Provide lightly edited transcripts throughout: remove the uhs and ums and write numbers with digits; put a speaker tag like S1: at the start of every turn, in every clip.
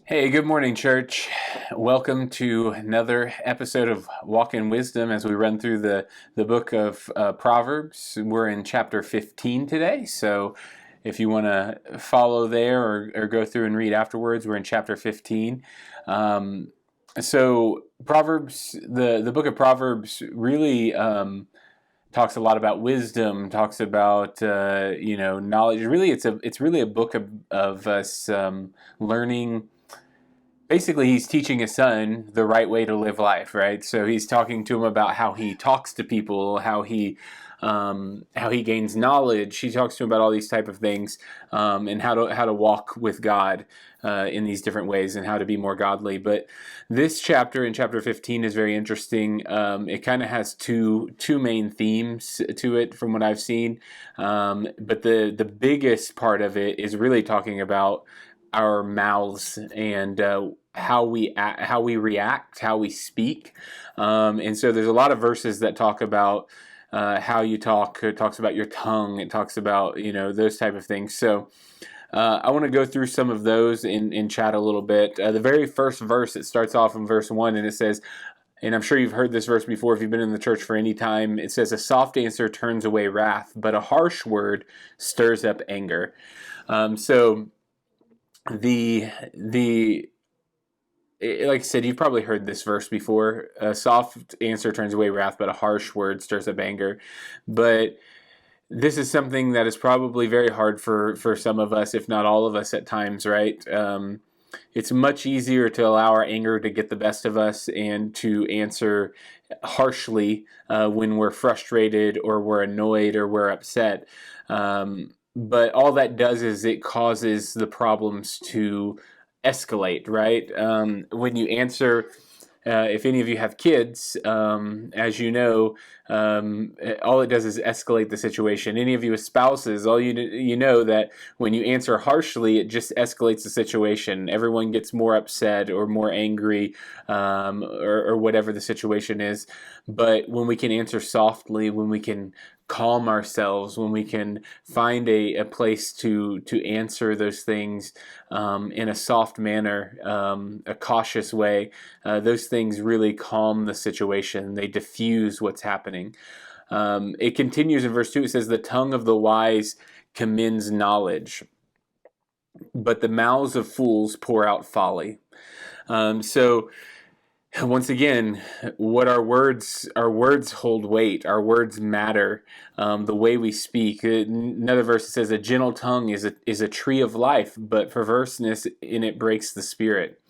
S1: Hey, good morning, church. Welcome to another episode of Walk in Wisdom as we run through the book of Proverbs. We're in chapter 15 today, so if you want to follow there or go through and read afterwards, we're in chapter 15. So Proverbs, the book of Proverbs really talks a lot about wisdom, talks about knowledge. Really, it's really a book of us learning. Basically, he's teaching his son the right way to live life, right? So he's talking to him about how he talks to people, how he gains knowledge. He talks to him about all these type of things, and how to walk with God in these different ways, and how to be more godly. But this chapter, in chapter 15, is very interesting. It kind of has two main themes to it, from what I've seen. But the biggest part of it is really talking about our mouths and how we react, how we speak, and so there's a lot of verses that talk about how you talk. It talks about your tongue. It talks about those type of things. So I want to go through some of those in chat a little bit. The very first verse, it starts off in verse 1, and it says, and I'm sure you've heard this verse before if you've been in the church for any time. It says, "A soft answer turns away wrath, but a harsh word stirs up anger." So the like I said, you've probably heard this verse before. A soft answer turns away wrath, but a harsh word stirs up anger. But this is something that is probably very hard for some of us, if not all of us at times, right? It's much easier to allow our anger to get the best of us and to answer harshly when we're frustrated or we're annoyed or we're upset. But all that does is it causes the problems to escalate, right? When you answer, if any of you have kids, as you know, all it does is escalate the situation. Any of you with spouses, all you know that when you answer harshly, it just escalates the situation. Everyone gets more upset or more angry, or whatever the situation is. But when we can answer softly, when we can calm ourselves, when we can find a place to answer those things in a soft manner, a cautious way, those things really calm the situation. They diffuse what's happening. It continues in verse 2. It says, "The tongue of the wise commends knowledge, but the mouths of fools pour out folly." So once again, what our words hold weight. Our words matter. The way we speak. Another verse says, "A gentle tongue is a tree of life, but perverseness in it breaks the spirit."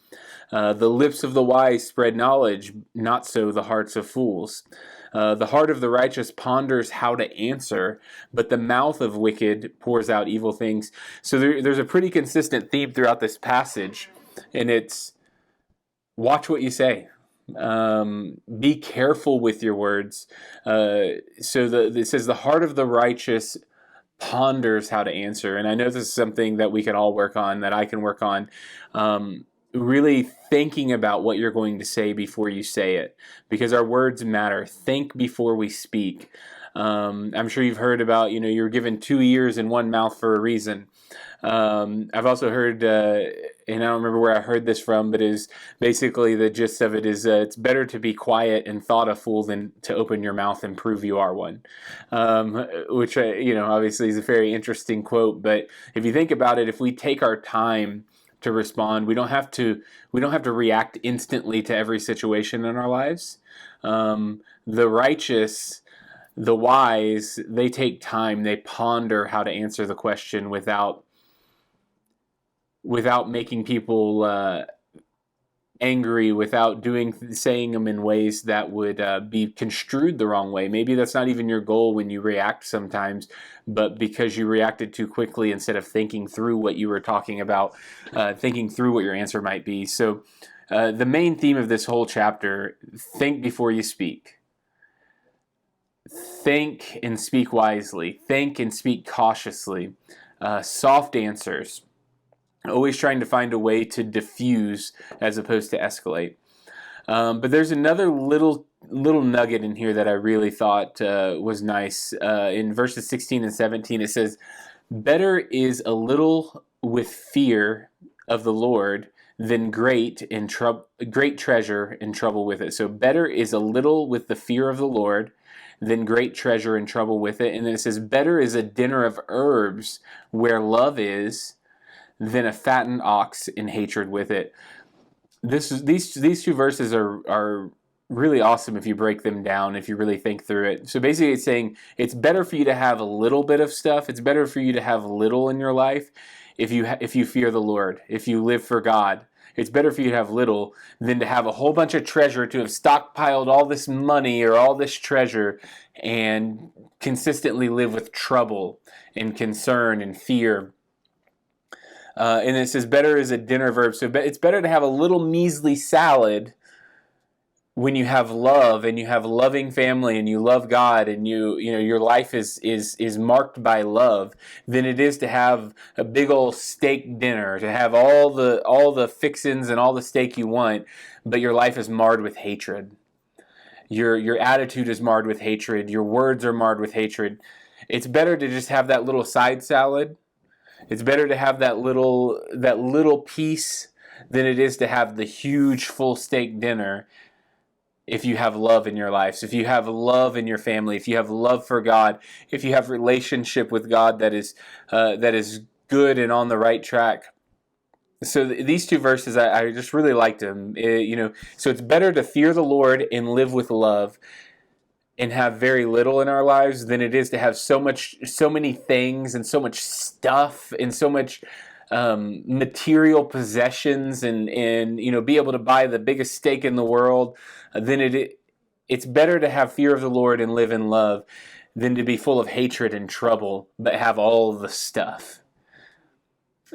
S1: The lips of the wise spread knowledge, not so the hearts of fools. The heart of the righteous ponders how to answer, but the mouth of wicked pours out evil things. So there's a pretty consistent theme throughout this passage, and it's watch what you say. Be careful with your words. It says the heart of the righteous ponders how to answer, and I know this is something that we can all work on, that I can work on. Really thinking about what you're going to say before you say it, because our words matter. Think before we speak. I'm sure you've heard about, you're given 2 ears and 1 mouth for a reason. I've also heard, and I don't remember where I heard this from, but is basically the gist of it is it's better to be quiet and thought a fool than to open your mouth and prove you are one. Which obviously is a very interesting quote. But if you think about it, if we take our time to respond, we don't have to react instantly to every situation in our lives. The righteous, the wise, they take time, they ponder how to answer the question without making people angry, without saying them in ways that would be construed the wrong way. Maybe that's not even your goal when you react sometimes, but because you reacted too quickly instead of thinking through what you were talking about, thinking through what your answer might be. So the main theme of this whole chapter: think before you speak. Think and speak wisely. Think and speak cautiously. Soft answers. Always trying to find a way to diffuse as opposed to escalate. But there's another little nugget in here that I really thought was nice. In verses 16 and 17, it says, "Better is a little with fear of the Lord than great treasure in trouble with it. So better is a little with the fear of the Lord than great treasure in trouble with it. And then it says, better is a dinner of herbs where love is than a fattened ox in hatred with it. These two verses are really awesome if you break them down, if you really think through it. So basically it's saying it's better for you to have a little bit of stuff. It's better for you to have little in your life if you fear the Lord, if you live for God. It's better for you to have little than to have a whole bunch of treasure, to have stockpiled all this money or all this treasure and consistently live with trouble and concern and fear. And it says better is a dinner verb. So it's better to have a little measly salad when you have love and you have loving family and you love God and you know your life is marked by love than it is to have a big old steak dinner, to have all the fixins and all the steak you want, but your life is marred with hatred. Your attitude is marred with hatred. Your words are marred with hatred. It's better to just have that little side salad. It's better to have that little piece than it is to have the huge full steak dinner. If you have love in your life, so if you have love in your family, if you have love for God, if you have relationship with God that is good and on the right track. So these two verses, I just really liked them. So it's better to fear the Lord and live with love and have very little in our lives than it is to have so many things and so much stuff and so much material possessions and be able to buy the biggest steak in the world. Then it's better to have fear of the Lord and live in love than to be full of hatred and trouble but have all the stuff.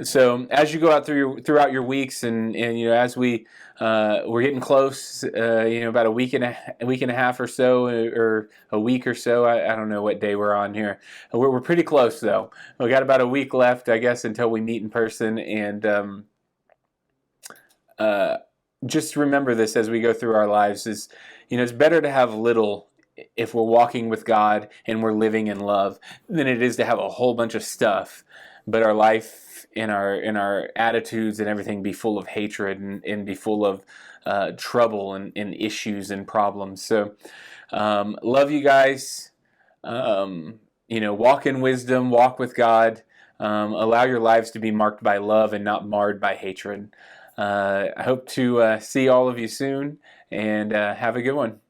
S1: So as you go out throughout your weeks, and as we're getting close, about a week and a half or so, or a week or so. I don't know what day we're on here. We're pretty close though. We got about a week left, I guess, until we meet in person. And just remember this as we go through our lives: is it's better to have little if we're walking with God and we're living in love than it is to have a whole bunch of stuff, but our life in our attitudes and everything be full of hatred and be full of trouble and issues and problems. So love you guys. Walk in wisdom, walk with God. Allow your lives to be marked by love and not marred by hatred. I hope to see all of you soon, and have a good one.